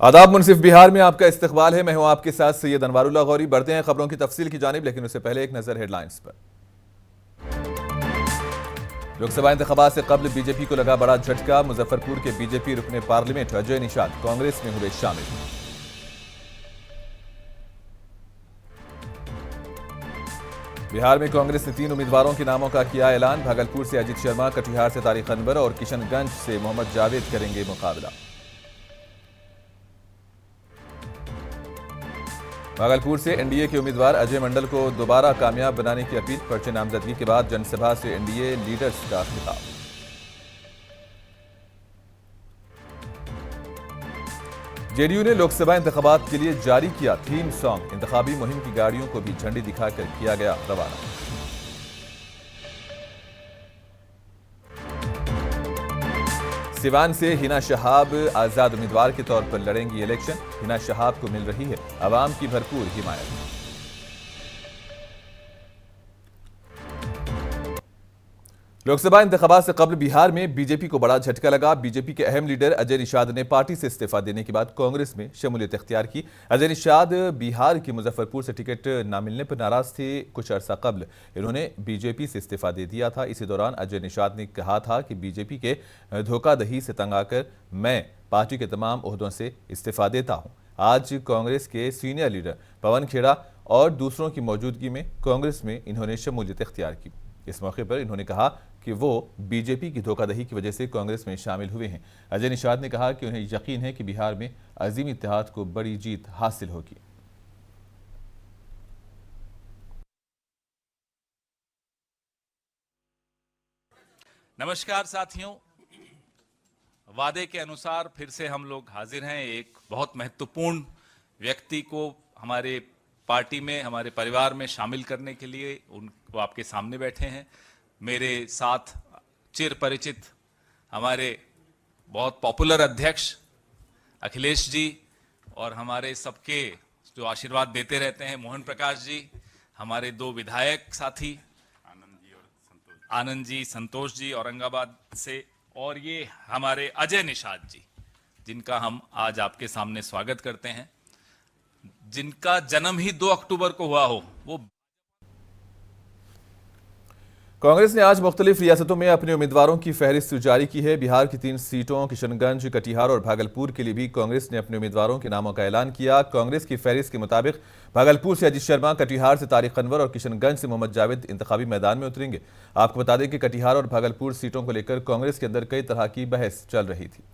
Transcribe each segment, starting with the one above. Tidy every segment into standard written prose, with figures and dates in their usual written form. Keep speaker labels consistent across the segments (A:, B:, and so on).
A: आदाब। मुनसिफ बिहार में आपका इस्तकबाल है। मैं हूं आपके साथ सैयद अनवारुल्लाह गौरी। बढ़ते हैं खबरों की तफसील की जानिब, लेकिन उससे पहले एक नजर हेडलाइंस पर। लोकसभा इंतखाबात से कबल बीजेपी को लगा बड़ा झटका। मुजफ्फरपुर के बीजेपी रुकने पार्लियामेंट अजय निषाद कांग्रेस में हुए शामिल। बिहार में कांग्रेस ने 3 उम्मीदवारों के नामों का किया ऐलान। भागलपुर से अजीत शर्मा, कटिहार से तारिक अनवर और किशनगंज से मोहम्मद जावेद करेंगे मुकाबला। भागलपुर से एनडीए के उम्मीदवार अजय मंडल को दोबारा कामयाब बनाने की अपील। पर्चे नामजदगी के बाद जनसभा से एनडीए लीडर्स का खिताब। जेडीयू ने लोकसभा इंतखाबात के लिए जारी किया थीम सॉन्ग। इंतखाबी मुहिम की गाड़ियों को भी झंडी दिखाकर किया गया रवाना। सिवान से हिना शहाब आजाद उम्मीदवार के तौर पर लड़ेंगी इलेक्शन। हिना शहाब को मिल रही है अवाम की भरपूर हिमायत। लोकसभा इंतखाबात से कबल बिहार में बीजेपी को बड़ा झटका लगा। बीजेपी के अहम लीडर अजय निषाद ने पार्टी से इस्तीफा देने के बाद कांग्रेस में शमूलियत इख्तियार की। अजय निषाद बिहार के मुजफ्फरपुर से टिकट न मिलने पर नाराज थे। कुछ अरसा कबल इन्होंने बीजेपी से इस्तीफा दे दिया था। इसी दौरान अजय निषाद ने कहा था कि बीजेपी के धोखाधड़ी से तंग आकर मैं पार्टी के तमाम ओहदों से इस्तीफा देता हूं। आज कांग्रेस के सीनियर लीडर पवन खेड़ा और दूसरों की मौजूदगी में कांग्रेस में इन्होंने शमूलियत इख्तियार की। इस मौके पर इन्होंने कहा कि वो बीजेपी की धोखाधड़ी की वजह से कांग्रेस में शामिल हुए हैं। अजय निषाद ने कहा कि उन्हें यकीन है कि बिहार में अजीम इत्तेहाद को बड़ी जीत हासिल होगी।
B: नमस्कार साथियों, वादे के अनुसार फिर से हम लोग हाजिर हैं। एक बहुत महत्वपूर्ण व्यक्ति को हमारे पार्टी में, हमारे परिवार में शामिल करने के लिए उनको आपके सामने बैठे हैं। मेरे साथ चिर परिचित हमारे बहुत पॉपुलर अध्यक्ष अखिलेश जी और हमारे सबके जो आशीर्वाद देते रहते हैं मोहन प्रकाश जी, हमारे 2 विधायक साथी आनंद जी, संतोष जी औरंगाबाद से, और ये हमारे अजय निषाद जी, जिनका हम आज आपके सामने स्वागत करते हैं, जिनका जन्म ही 2 अक्टूबर को हुआ हो। वो
A: कांग्रेस ने आज मुख्तलिफ रियासतों में अपने उम्मीदवारों की फहरिस्त जारी की है। बिहार की 3 सीटों किशनगंज, कटिहार और भागलपुर के लिए भी कांग्रेस ने अपने उम्मीदवारों के नामों का ऐलान किया। कांग्रेस की फहरिस्त के मुताबिक भागलपुर से अजीत शर्मा, कटिहार से तारिक अनवर और किशनगंज से मोहम्मद जावेद इंतखाबी मैदान में उतरेंगे। आपको बता दें कि कटिहार और भागलपुर सीटों को लेकर कांग्रेस के अंदर कई तरह की बहस चल रही थी।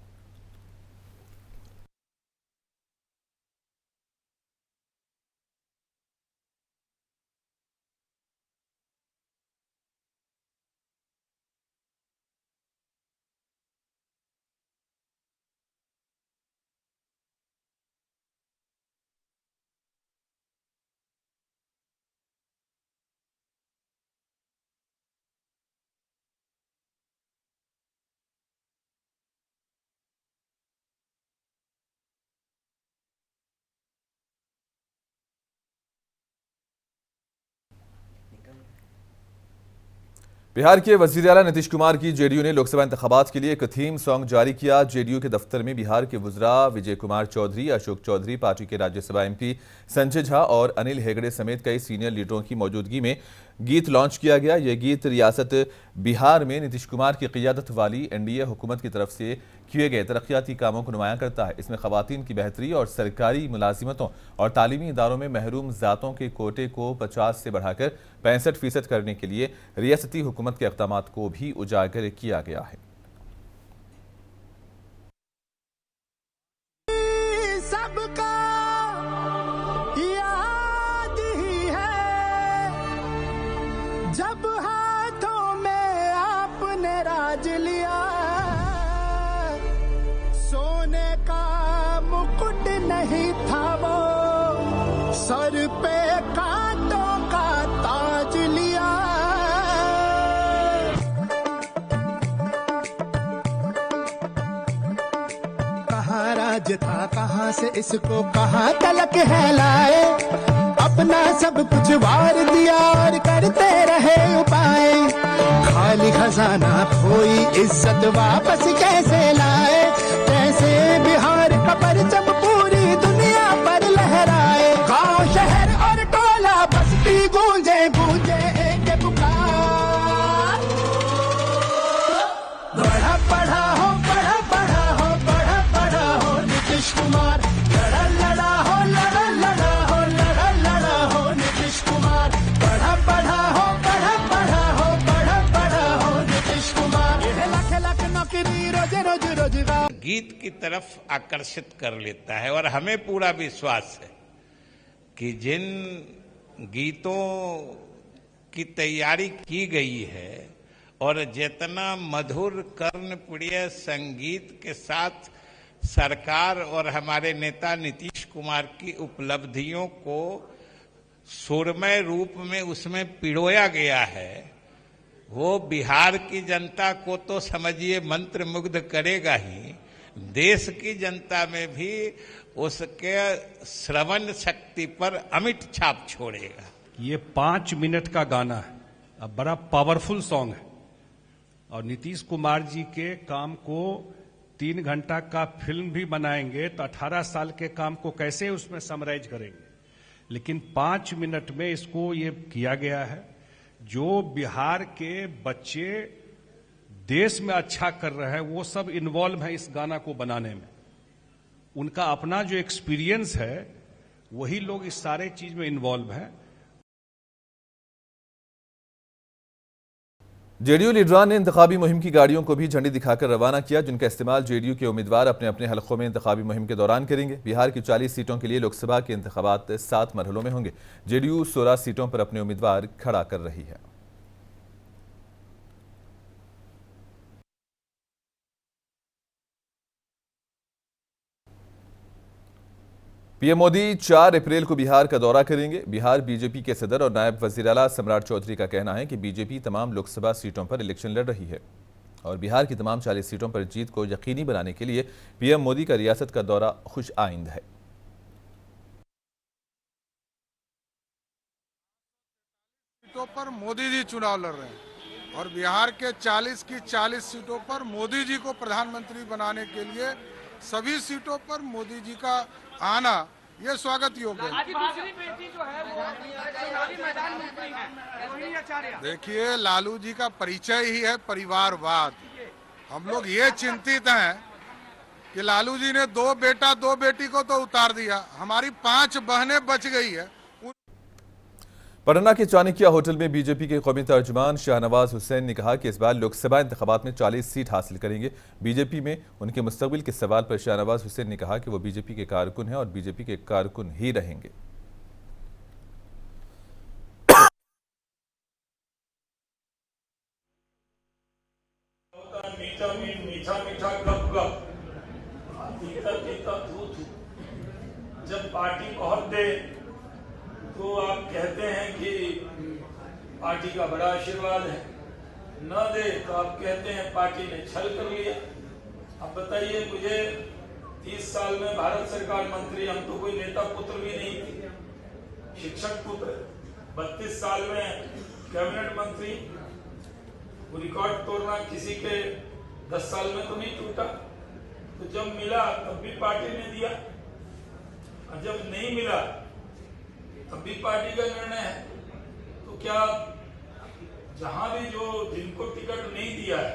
A: बिहार के वजीर आला नीतीश कुमार की जेडीयू ने लोकसभा इंतखाबात के लिए एक थीम सॉन्ग जारी किया। जेडीयू के दफ्तर में बिहार के वुज़रा विजय कुमार चौधरी, अशोक चौधरी, पार्टी के राज्यसभा एमपी संजय झा और अनिल हेगड़े समेत कई सीनियर लीडरों की मौजूदगी में गीत लॉन्च किया गया। यह गीत रियासत बिहार में नीतीश कुमार की क़ियादत वाली एनडीए हुकूमत की तरफ से किए गए तरक्याती कामों को नुमायां करता है। इसमें ख़वातीन की बेहतरी और सरकारी मुलाजिमतों और तालीमी इदारों में महरूम ज़ातों के कोटे को 50 से बढ़ाकर 65% करने के लिए रियासती हुकूमत के इक़दामात को भी उजागर किया गया है।
C: सबका याद ही है जब हाथों में आपने राज लिया, सोने का मुकुट नहीं था वो, सर पे कांटों का ताज लिया। कहाँ राज था, कहाँ से इसको कहाँ तलक है लाए, अपना सब कुछ वार दिया और करते रहे उपाय। खाली खजाना खोई इज्जत वापस कैसे लाए, कैसे बिहार का का परचम पूरी दुनिया पर लहराए। गांव शहर और टोला बस्ती गूंजे गूंजे एक पुकार। बढ़ा पढ़ा हो पढ़ा पढ़ा हो पढ़ा पढ़ा हो नीतीश कुमार। लड़ा लड़ा हो लड़ा लड़ा हो लड़ा लड़ा हो नीतीश कुमार। बढ़ा पढ़ा हो पढ़ा पढ़ा हो पढ़ा पढ़ा हो नीतीश कुमार। लाख लाख नौकरी रोज रोज रोजगार।
D: गीत की तरफ आकर्षित कर लेता है और हमें पूरा विश्वास है कि जिन गीतों की तैयारी की गई है और जितना मधुर कर्णप्रिय संगीत के साथ सरकार और हमारे नेता नीतीश कुमार की उपलब्धियों को सुरमय रूप में उसमें पिरोया गया है, वो बिहार की जनता को तो समझिए मंत्रमुग्ध करेगा ही, देश की जनता में भी उसके श्रवण शक्ति पर अमिट छाप छोड़ेगा।
E: ये 5 मिनट का गाना है, अब बड़ा पावरफुल सॉन्ग है और नीतीश कुमार जी के काम को 3 घंटा का फिल्म भी बनाएंगे तो 18 साल के काम को कैसे उसमें समराइज करेंगे, लेकिन 5 मिनट में इसको ये किया गया है। जो बिहार के बच्चे देश में अच्छा कर रहे हैं वो सब इन्वॉल्व हैं इस गाना को बनाने में। उनका अपना जो एक्सपीरियंस है वही लोग इस सारे चीज में इन्वॉल्व हैं।
A: जेडीयू लीडरान ने इंतखाबी मुहिम की गाड़ियों को भी झंडी दिखाकर रवाना किया, जिनका इस्तेमाल जेडीयू के उम्मीदवार अपने अपने हलकों में इंतखाबी मुहिम के दौरान करेंगे। बिहार की 40 सीटों के लिए लोकसभा के इंतखाबात 7 मरहलों में होंगे। जेडीयू 16 सीटों पर अपने उम्मीदवार खड़ा कर रही है। पीएम मोदी 4 अप्रैल को बिहार का दौरा करेंगे। बिहार बीजेपी के सदर और नायब वजीर आला सम्राट चौधरी का कहना है कि बीजेपी तमाम लोकसभा सीटों पर इलेक्शन लड़ रही है और बिहार की तमाम 40 सीटों पर जीत को यकीनी बनाने के लिए पीएम मोदी का रियासत का दौरा खुश आइंद है।
F: सीटों पर मोदी जी चुनाव लड़ रहे हैं और बिहार के 40 की 40 सीटों पर मोदी जी को प्रधानमंत्री बनाने के लिए सभी सीटों पर मोदी जी का आना ये स्वागत योग्य है। देखिए, लालू जी का परिचय ही है परिवारवाद। हम लोग ये चिंतित हैं कि लालू जी ने 2 बेटा 2 बेटी को तो उतार दिया, हमारी 5 बहनें बच गई है।
A: पटना के चाणक्य होटल में बीजेपी के कौमी तर्जुमान शाहनवाज हुसैन ने कहा कि इस बार लोकसभा इंतखाबात में 40 सीट हासिल करेंगे। बीजेपी में उनके मुस्तकबिल के सवाल पर शाहनवाज हुसैन ने कहा कि वो बीजेपी के कारकुन हैं और बीजेपी के कारकुन ही रहेंगे।
G: जब पार्टी बहुत दे तो आप कहते हैं कि पार्टी का बड़ा आशीर्वाद है, न दे तो आप कहते हैं पार्टी ने छल कर लिया। अब बताइए, मुझे 30 साल में भारत सरकार मंत्री, हम तो कोई नेता पुत्र भी नहीं थे, शिक्षक पुत्र। 32 साल में कैबिनेट मंत्री, वो रिकॉर्ड तोड़ना किसी के 10 साल में तो नहीं टूटा। तो जब मिला तब भी पार्टी ने दिया और जब नहीं मिला तब भी पार्टी का निर्णय है। तो क्या जहां भी जो जिनको टिकट नहीं दिया है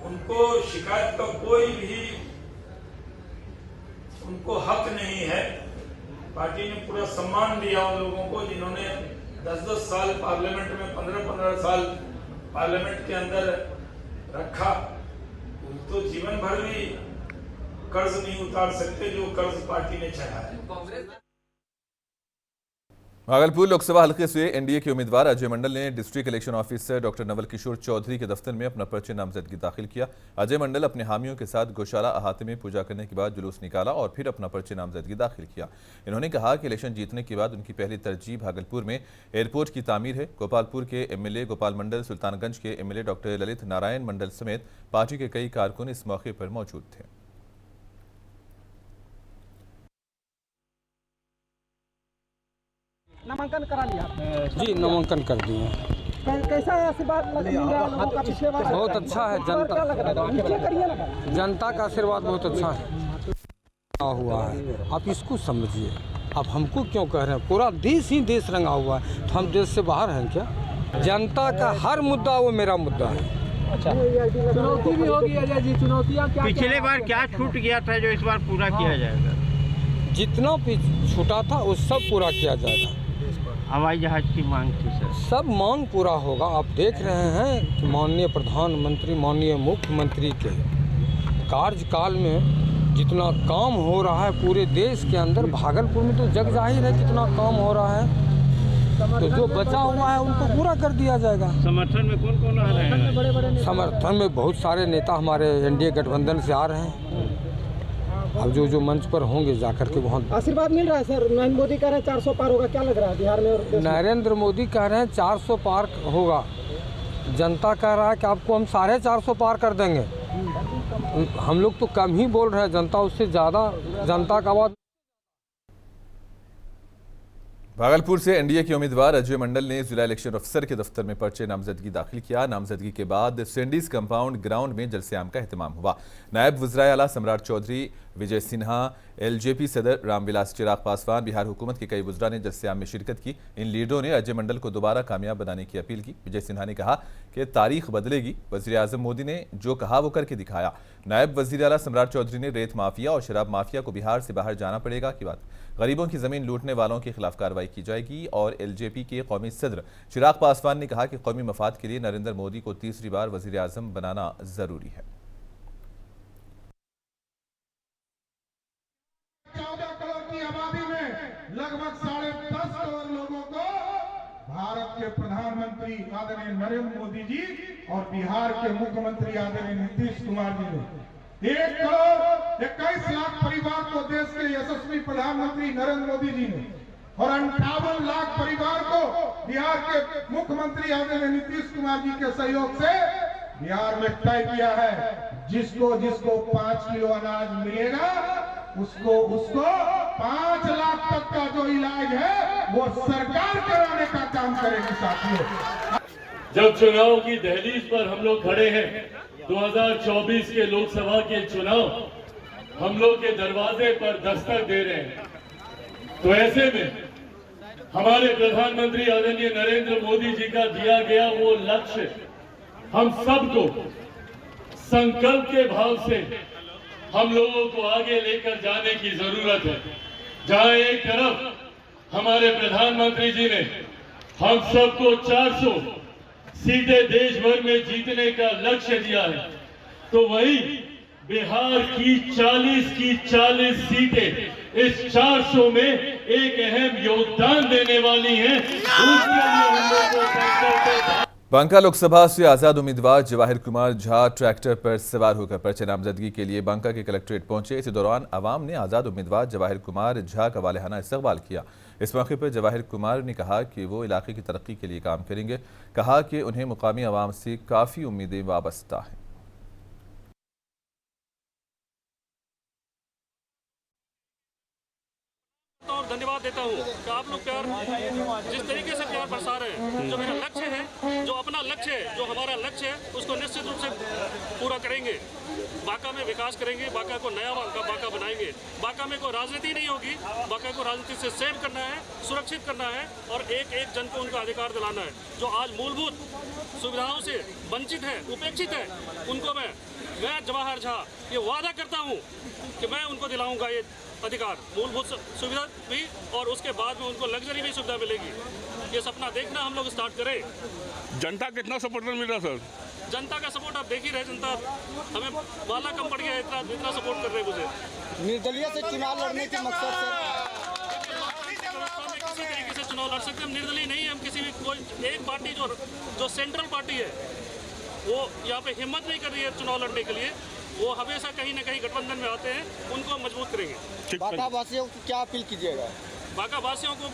G: उनको शिकायत का कोई भी उनको हक नहीं है? पार्टी ने पूरा सम्मान दिया उन लोगों को जिन्होंने 10-10 साल पार्लियामेंट में, 15-15 साल पार्लियामेंट के अंदर रखा। तो जीवन भर भी कर्ज नहीं उतार सकते जो कर्ज पार्टी ने चढ़ाया है।
A: भागलपुर लोकसभा हल्के से एनडीए के उम्मीदवार अजय मंडल ने district election officer doctor Naval Kishore Chaudhary के दफ्तर में अपना पर्चे नामजदगी दाखिल किया। अजय मंडल अपने हामियों के साथ गौशाला अहाते में पूजा करने के बाद जुलूस निकाला और फिर अपना पर्चे नामजदगी दाखिल किया। इन्होंने कहा कि इलेक्शन जीतने के बाद उनकी पहली तरजीह भागलपुर में एयरपोर्ट की तामीर है। गोपालपुर के एमएलए गोपाल मंडल, सुल्तानगंज के एमएलए डॉक्टर ललित नारायण मंडल समेत पार्टी के कई कारकुन इस मौके पर मौजूद थे।
H: नामांकन करा लिया?
I: जी, नामांकन कर दिए।
H: कैसा आशीर्वाद लोगों का पिछले बार?
I: बहुत अच्छा है, जनता का आशीर्वाद बहुत अच्छा है। हुआ है, आप इसको समझिए। आप हमको क्यों कह रहे हैं? पूरा देश ही देश रंगा हुआ है, तो हम देश से बाहर हैं क्या? जनता का हर मुद्दा वो मेरा मुद्दा है।
H: अच्छा, चुनौती भी होगी अजय जी, चुनौतियाँ क्या?
J: पिछले बार क्या छूट गया था जो इस बार पूरा किया जाएगा?
I: जितना भी छूटा था वो सब पूरा किया जाएगा।
J: हवाई जहाज की मांग थी सर,
I: सब मांग पूरा होगा। आप देख रहे हैं कि माननीय प्रधानमंत्री, माननीय मुख्यमंत्री के कार्यकाल में जितना काम हो रहा है पूरे देश के अंदर, भागलपुर में तो जग जाहिर है कितना काम हो रहा है। तो जो बचा हुआ है उनको पूरा कर दिया जाएगा।
J: समर्थन में कौन कौन आ रहे हैं?
I: समर्थन में बहुत सारे नेता हमारे एनडीए गठबंधन से आ रहे हैं। अब जो मंच पर होंगे जाकर के वहाँ
H: आशीर्वाद मिल रहा है सर। नरेंद्र मोदी कह रहे हैं 400 पार होगा, क्या लग रहा है बिहार में और देश में?
I: नरेंद्र मोदी कह रहे हैं 400 पार होगा, जनता कह रहा है कि आपको हम 450 पार कर देंगे। हम लोग तो कम ही बोल रहे हैं, जनता उससे ज़्यादा, जनता का आवाज़।
A: भागलपुर से एनडीए के उम्मीदवार अजय मंडल ने जिला इलेक्शन अफसर के दफ्तर में पर्चे नामजदगी दाखिल किया। नामजदगी के बाद सैंडीज कंपाउंड ग्राउंड में जलसेआम का एहतमाम हुआ। नायब वज़ीर आला सम्राट चौधरी, विजय सिन्हा, एलजेपी सदर रामविलास चिराग पासवान, बिहार हुकूमत के कई वज़रा ने जलसेआम में शिरकत की। इन लीडरों ने अजय मंडल को दोबारा कामयाब बनाने की अपील की। विजय सिन्हा ने कहा कि तारीख बदलेगी, वज़ीर आज़म मोदी ने जो कहा वो करके दिखाया। नायब वज़ीर आला सम्राट चौधरी ने रेत माफिया और शराब माफिया को बिहार से बाहर जाना पड़ेगा की बात। गरीबों की जमीन लूटने वालों के खिलाफ कार्रवाई की जाएगी। और एलजेपी के कौमी सदर चिराग पासवान ने कहा कि कौमी मफाद के लिए नरेंद्र मोदी को तीसरी बार वज़ीर आज़म बनाना जरूरी है।
F: 14 करोड़ की आबादी में लगभग 10.5 करोड़ लोगों को भारत के प्रधानमंत्री आदरणीय नरेंद्र मोदी जी और बिहार के मुख्यमंत्री आदरणीय नीतीश कुमार जी ने 1 करोड़ 21 लाख परिवार को देश के यशस्वी प्रधानमंत्री नरेंद्र मोदी जी ने और 58 लाख परिवार को बिहार के मुख्यमंत्री आदरणीय नीतीश कुमार जी के सहयोग से बिहार में तय किया है। जिसको 5 किलो अनाज मिलेगा उसको 5 लाख तक का जो इलाज है वो सरकार कराने का काम करेगी। साथियों,
K: जब चुनाव की दहलीज पर हम लोग खड़े हैं, 2024 के लोकसभा के चुनाव हम लोग के दरवाजे पर दस्तक दे रहे हैं, तो ऐसे में हमारे प्रधानमंत्री आदरणीय नरेंद्र मोदी जी का दिया गया वो लक्ष्य हम सबको संकल्प के भाव से हम लोगों को आगे लेकर जाने की जरूरत है। जहां एक तरफ हमारे प्रधानमंत्री जी ने हम सबको 400 सीटें देश भर में जीतने का लक्ष्य दिया है, तो वहीं बिहार की 40 सीटें इस 400 में एक अहम योगदान देने वाली हैं। उसके लिए हम लोग को संकल्प।
A: बांका लोकसभा से आजाद उम्मीदवार जवाहिर कुमार झा ट्रैक्टर पर सवार होकर पर्चे नामजदगी के लिए बांका के कलेक्ट्रेट पहुंचे। इसी दौरान आवाम ने आजाद उम्मीदवार जवाहिर कुमार झा का वालेहाना इस्तकबाल किया। इस मौके पर जवाहिर कुमार ने कहा कि वो इलाके की तरक्की के लिए काम करेंगे। कहा कि उन्हें मुकामी आवाम से काफ़ी उम्मीदें वाबस्ता हैं।
L: और धन्यवाद देता हूँ कि आप लोग प्यार, जिस तरीके से प्यार बरसा रहे हैं। जो मेरा लक्ष्य है, जो अपना लक्ष्य है, जो हमारा लक्ष्य है, उसको निश्चित रूप से पूरा करेंगे। बांका में विकास करेंगे, बांका को नया बांका बनाएंगे। बांका में कोई राजनीति नहीं होगी, बांका को राजनीति से सेव करना है, सुरक्षित करना है और एक एक जन को उनका अधिकार दिलाना है। जो आज मूलभूत सुविधाओं से वंचित है, उपेक्षित है, उनको मैं जवाहर झा ये वादा करता हूँ कि मैं उनको दिलाऊंगा ये अधिकार, मूलभूत सुविधा भी, और उसके बाद में उनको लग्जरी भी सुविधा मिलेगी। ये सपना देखना हम लोग स्टार्ट करें।
M: जनता कितना सपोर्ट मिल रहा सर?
L: जनता का सपोर्ट आप देख ही रहे। जनता हमें वाला कम पड़ गया, इतना सपोर्ट कर रहे मुझे।
H: निर्दलीय से चुनाव लड़ने के मकसद से
L: किसी तरीके से चुनाव लड़ सकते हैं। हम निर्दलीय नहीं है, हम किसी भी कोई एक पार्टी जो सेंट्रल पार्टी है वो यहाँ पे हिम्मत नहीं कर रही है चुनाव लड़ने के लिए। वो हमेशा कहीं ना कहीं गठबंधन में आते हैं, उनको हम मजबूत करेंगे।
H: बांका वासियों को क्या अपील कीजिएगा?
L: बांका वासियों को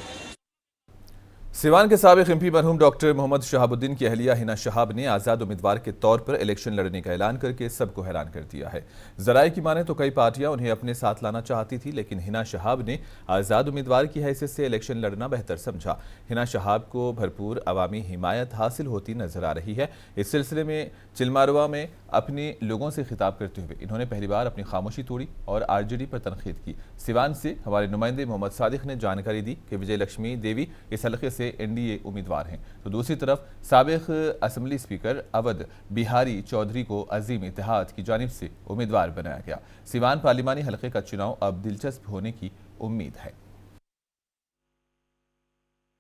A: सिवान के साबिक एमपी मरहूम डॉक्टर मोहम्मद शहाबुद्दीन की अहलिया हिना शहाब ने आज़ाद उम्मीदवार के तौर पर इलेक्शन लड़ने का ऐलान करके सबको हैरान कर दिया है। जराये की माने तो कई पार्टियां उन्हें अपने साथ लाना चाहती थी, लेकिन हिना शहाब ने आज़ाद उम्मीदवार की हैसियत से इलेक्शन लड़ना बेहतर समझा। हिना शहाब को भरपूर अवामी हिमायत हासिल होती नजर आ रही है। इस सिलसिले में चिलमारवा में अपने लोगों से खिताब करते हुए इन्होंने पहली बार अपनी खामोशी तोड़ी और आरजेडी पर तनकीद की। सिवान से हमारे नुमाइंदे मोहम्मद सादिक ने जानकारी दी कि विजय लक्ष्मी देवी इस हल्के से एनडीए उम्मीदवार हैं, तो दूसरी तरफ साबिक असेंबली स्पीकर अवध बिहारी चौधरी को अजीम इत्तेहाद की जानिब से उम्मीदवार बनाया गया। सिवान पार्लिमानी हल्के का चुनाव अब दिलचस्प होने की उम्मीद है।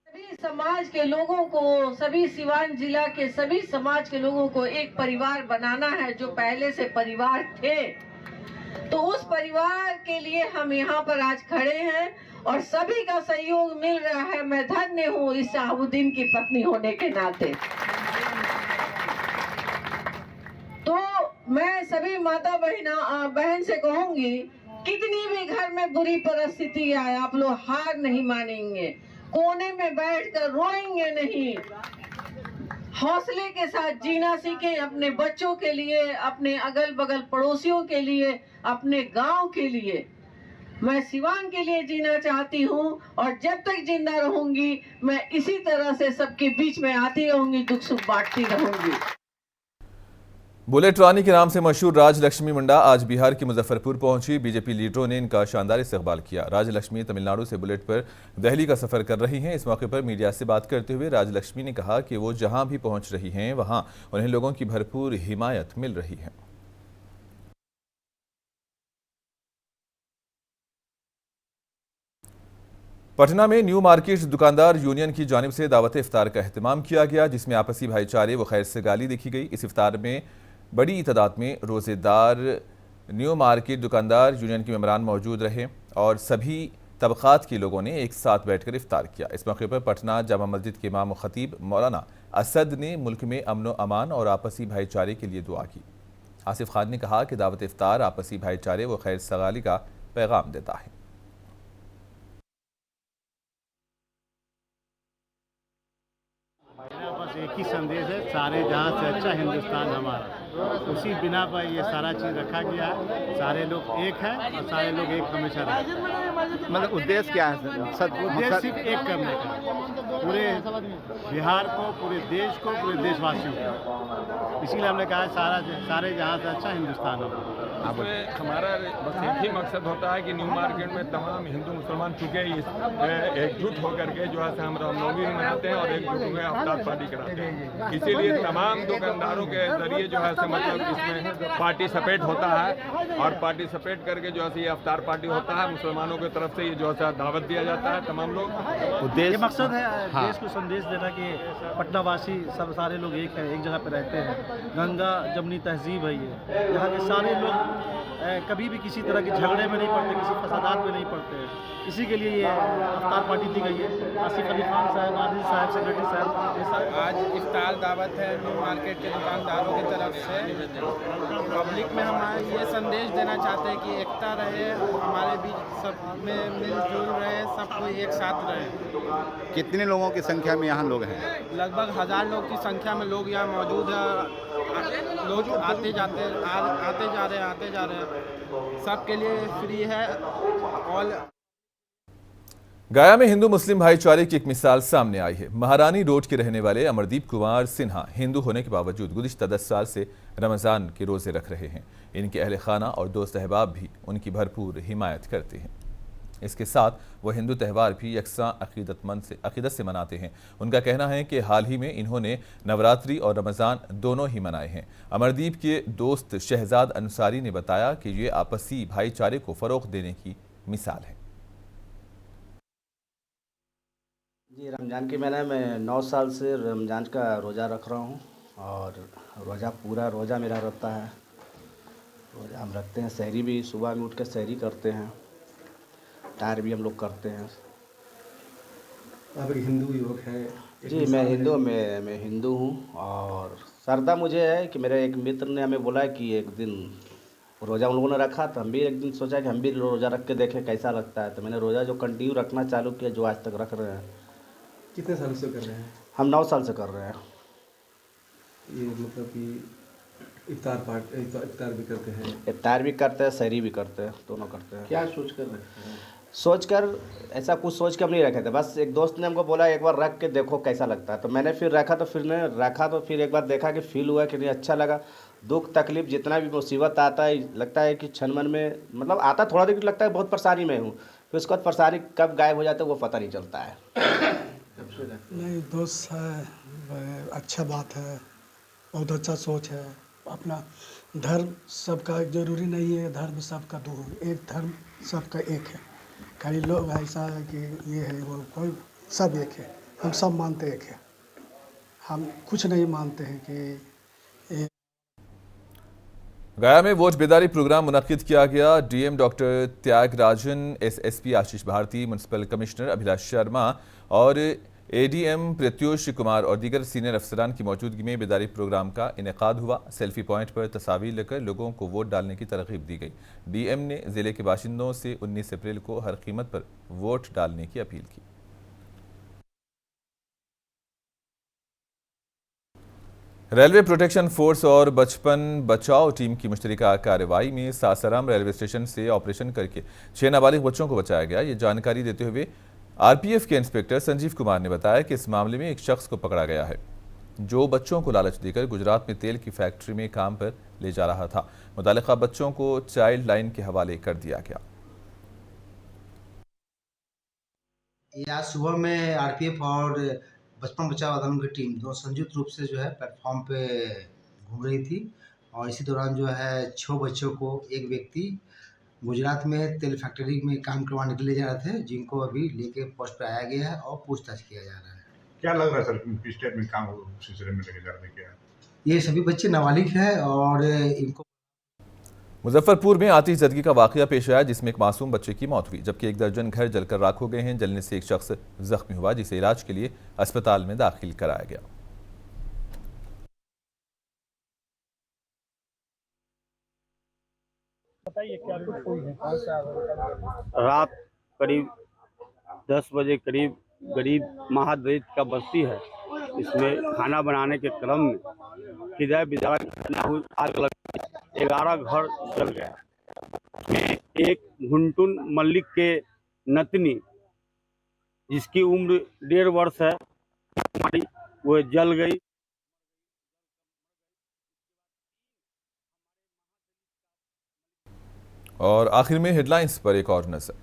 M: सभी समाज के लोगों को, सभी सिवान जिला के सभी समाज के लोगों को एक परिवार बनाना है। जो पहले से परिवार थे, तो उस परिवार के लिए हम यहाँ पर आज खड़े हैं और सभी का सहयोग मिल रहा है। मैं धन्य हूँ इस शहाबुद्दीन की पत्नी होने के नाते। तो मैं सभी माता बहन से कहूंगी, कितनी भी घर में बुरी परिस्थिति आए, आप लोग हार नहीं मानेंगे, कोने में बैठकर रोएंगे नहीं, हौसले के साथ जीना सीखें। अपने बच्चों के लिए, अपने अगल बगल पड़ोसियों के लिए, अपने गांव के लिए। मैं सिवान के लिए जीना चाहती हूँ और जब तक जिंदा रहूंगी मैं इसी तरह से सबके बीच में आती रहूंगी, दुख सुख बांटती रहूंगी।
A: बुलेट रानी के नाम से मशहूर राजलक्ष्मी मुंडा आज बिहार के मुजफ्फरपुर पहुंची। बीजेपी लीडरों ने इनका शानदार इस्तकबाल किया। राजलक्ष्मी तमिलनाडु से बुलेट पर दिल्ली का सफर कर रही हैं। इस मौके पर मीडिया से बात करते हुए राजलक्ष्मी ने कहा कि वो जहां भी पहुंच रही हैं वहां उन्हें लोगों की भरपूर हिमायत मिल रही है। पटना में न्यू मार्केट दुकानदार यूनियन की जानिब से दावत इफ्तार का एहतमाम किया गया, जिसमें आपसी भाईचारे व खैर सगाली देखी गई। इस इफ्तार में बड़ी तादाद में रोज़ेदार न्यू मार्केट दुकानदार यूनियन के मेंबरान मौजूद रहे और सभी तबक़ात के लोगों ने एक साथ बैठकर इफ्तार किया। इस मौके पर पटना जामा मस्जिद के इमाम खतीब मौलाना असद ने मुल्क में अमन व अमान और आपसी भाईचारे के लिए दुआ की। आसिफ खान ने कहा कि दावत इफ्तार आपसी भाईचारे व खैर सगाली का पैगाम देता है।
J: बस एक ही संदेश है, सारे जहाँ से अच्छा हिंदुस्तान हमारा, उसी बिना पर ये सारा चीज़ रखा गया है। सारे लोग एक हैं और सारे लोग एक हमेशा रहेंगे।
N: मतलब उद्देश्य क्या है?
J: उद्देश्य सिर्फ एक करने का, पूरे बिहार को, पूरे देश को, पूरे देशवासियों को। इसीलिए हमने कहा सारे जहाँ से अच्छा हिंदुस्तान हमारा।
O: हमारा बस एक ही मकसद होता है कि न्यू मार्केट में तमाम हिंदू मुसलमान चुके एकजुट होकर के जो है हम रामनवमी मनाते हैं और एकजुट हुए अफ्तार पार्टी कराते हैं। इसीलिए तमाम दुकानदारों के जरिए जो है मतलब इसमें पार्टिसिपेट होता है और पार्टिसिपेट करके जो है ये अफ्तार पार्टी होता है। मुसलमानों की तरफ से ये जो है दावत दिया जाता है तमाम लोग।
J: उद्देश्य मकसद है देश को संदेश देना कि पटना वासी सब सारे लोग एक हैं, एक जगह पर रहते हैं। गंगा जमनी तहजीब है ये, यहाँ के सारे लोग कभी भी किसी तरह के झगड़े में नहीं पड़ते, किसी फसादात में नहीं पड़ते। इसी के लिए ये अफ्तार पार्टी दी गई है। आसिफ अली खान साहब, आदिल साहब, सेक्रेटरी साहब,
P: आज इफ्तार दावत है न्यू मार्केट के दुकानदारों की तरफ से। पब्लिक में हम ये संदेश देना चाहते हैं कि एकता रहे, हमारे बीच सब में मिलजुल रहे, सब कोई एक साथ रहे।
N: कितने लोगों की संख्या में यहाँ लोग हैं?
P: लगभग 1000 लोग की संख्या में लोग यहाँ मौजूद है। लोग आते जा रहे हैं। सबके लिए फ्री है। ऑल
A: गया में हिंदू मुस्लिम भाईचारे की एक मिसाल सामने आई है। महारानी रोड के रहने वाले अमरदीप कुमार सिन्हा हिंदू होने के बावजूद गुज़िश्ता 10 साल से रमज़ान के रोज़े रख रहे हैं। इनके अहले खाना और दोस्त अहबाब भी उनकी भरपूर हिमायत करते हैं। इसके साथ वह हिंदू त्यौहार भी यकसां अकीदत से मनाते हैं। उनका कहना है कि हाल ही में इन्होंने नवरात्रि और रमज़ान दोनों ही मनाए हैं। अमरदीप के दोस्त शहजाद अंसारी ने बताया कि ये आपसी भाईचारे को फ़रोग़ देने की मिसाल है।
Q: जी, रमज़ान के महीने में 9 साल से रमज़ान का रोज़ा रख रहा हूँ और पूरा रोज़ा मेरा रहता है। रोज़ा हम रखते हैं, सहरी भी सुबह में उठ कर सहरी करते हैं, टायर भी हम लोग करते हैं।
R: आप एक हिंदू युवक हैं?
Q: जी, मैं हिंदू हूँ और श्रद्धा मुझे है कि मेरे एक मित्र ने हमें बोला कि एक दिन रोज़ा उन लोगों ने रखा, तो हम भी एक दिन सोचा कि हम भी रोज़ा रख के देखें कैसा लगता है। तो मैंने रोज़ा जो कंटिन्यू रखना चालू किया, जो आज तक रख रहे हैं,
R: कितने सालों से कर रहे हैं?
Q: हम 9 साल से कर रहे हैं।
R: ये मतलब कि इफ्तार भी करते हैं?
Q: इफ्तार भी करते हैं, सहरी भी करते हैं, दोनों करते हैं।
R: क्या सोच कर रखते हैं?
Q: सोचकर ऐसा कुछ सोच के हम नहीं रखे थे, बस एक दोस्त ने हमको बोला एक बार रख के देखो कैसा लगता है, तो मैंने फिर रखा, तो फिर एक बार देखा कि फील हुआ कि नहीं अच्छा लगा। दुख तकलीफ जितना भी मुसीबत आता है लगता है कि क्षण मन में मतलब आता थोड़ा देर लगता है बहुत परेशानी में हूँ, फिर उसके बाद परेशानी कब गायब हो जाता है वो पता नहीं चलता है।
S: नहीं दोस्त है, अच्छा बात है, बहुत अच्छा सोच है। अपना धर्म सबका जरूरी नहीं है, धर्म सबका दो, एक धर्म सबका एक है। खाली लोग ऐसा है कि ये है वो, कोई सब एक है, हम सब मानते एक है, हम कुछ नहीं मानते हैं कि
A: गया में वोट बेदारी प्रोग्राम मुनक्किद किया गया। DM doctor Tyagarajan, SSP Ashish Bharti, municipal commissioner Abhilash Sharma और एडीएम प्रत्युष कुमार और दीगर सीनियर अफसरान की मौजूदगी में बेदारी प्रोग्राम का इनेकाद हुआ। सेल्फी पॉइंट पर तस्वीर लेकर लोगों को वोट डालने की तरगीब दी गई। डीएम ने जिले के बाशिंदों से 19 अप्रैल को हर कीमत पर वोट डालने की अपील की। रेलवे प्रोटेक्शन फोर्स और बचपन बचाओ टीम की मुश्तरका कार्रवाई में सासाराम रेलवे स्टेशन से ऑपरेशन करके 6 नाबालिग बच्चों को बचाया गया। ये जानकारी देते हुए आरपीएफ के इंस्पेक्टर संजीव कुमार ने बताया कि इस मामले में एक शख्स को पकड़ा गया है जो बच्चों को लालच देकर गुजरात में तेल की फैक्ट्री में काम पर ले जा रहा था। मुतालिका बच्चों को चाइल्ड लाइन के हवाले कर दिया गया।
T: आज सुबह में आरपीएफ और बचपन बचाओ अभियान की टीम दोनों संयुक्त रूप से जो है प्लेटफॉर्म पे घूम रही थी और इसी दौरान जो है 6 बच्चों को एक व्यक्ति गुजरात में तेल फैक्ट्री में काम करवाने के लिए जा रहे थे, जिनको अभी लेके पोस्ट पे आया गया है और पूछताछ किया जा रहा है।
N: क्या लग रहा है सर, किस टाइप में काम सिलसिले में लेके जा रहे हैं? क्या
T: ये सभी बच्चे नाबालिग हैं और इनको
A: मुजफ्फरपुर में आतिशज़दगी का वाकया पेश आया जिसमें एक मासूम बच्चे की मौत हुई, जबकि 1 दर्जन घर जलकर राख हो गए हैं। जलने से एक शख्स जख्मी हुआ जिसे इलाज के लिए अस्पताल में दाखिल कराया गया।
H: बताइए क्या कुछ हुई है?
U: रात करीब 10 बजे करीब गरीब महादलित का बस्ती है, इसमें खाना बनाने के क्रम में हृदय विदारक आग लग 11 घर जल गया। एक घुंटुन मल्लिक के नतनी जिसकी उम्र 1.5 वर्ष है वो जल गई।
A: और आखिर में हेडलाइंस पर एक और नजर।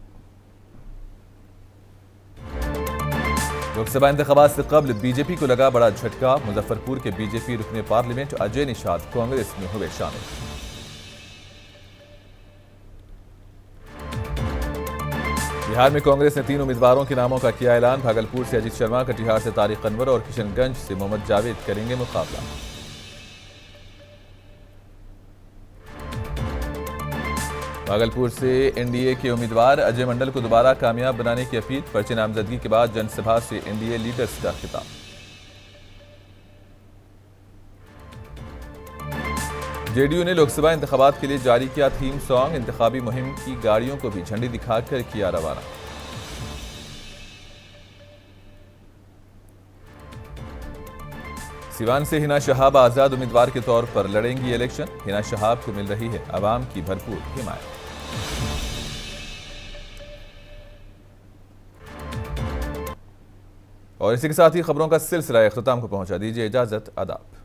A: लोकसभा इंतखाबात से कबल बीजेपी को लगा बड़ा झटका। मुजफ्फरपुर के बीजेपी रुकने पार्लियामेंट अजय निषाद कांग्रेस में हुए शामिल। बिहार में कांग्रेस ने 3 उम्मीदवारों के नामों का किया ऐलान। भागलपुर से अजीत शर्मा, कटिहार से तारिक अनवर और किशनगंज से मोहम्मद जावेद करेंगे मुकाबला। भागलपुर से एनडीए के उम्मीदवार अजय मंडल को दोबारा कामयाब बनाने की अपील। पर्चे नामजदगी के बाद जनसभा से एनडीए लीडर्स का खिताब। जेडीयू ने लोकसभा इंतखाबात के लिए जारी किया थीम सॉन्ग। इंतखाबी मुहिम की गाड़ियों को भी झंडी दिखाकर किया रवाना। सिवान से हिना शहाब आजाद उम्मीदवार के तौर पर लड़ेंगी इलेक्शन। हिना शहाब को मिल रही है आवाम की भरपूर हिमायत। और इसी के साथ ही खबरों का सिलसिला इख्तिताम को पहुंचा। दीजिए इजाजत, आदाब।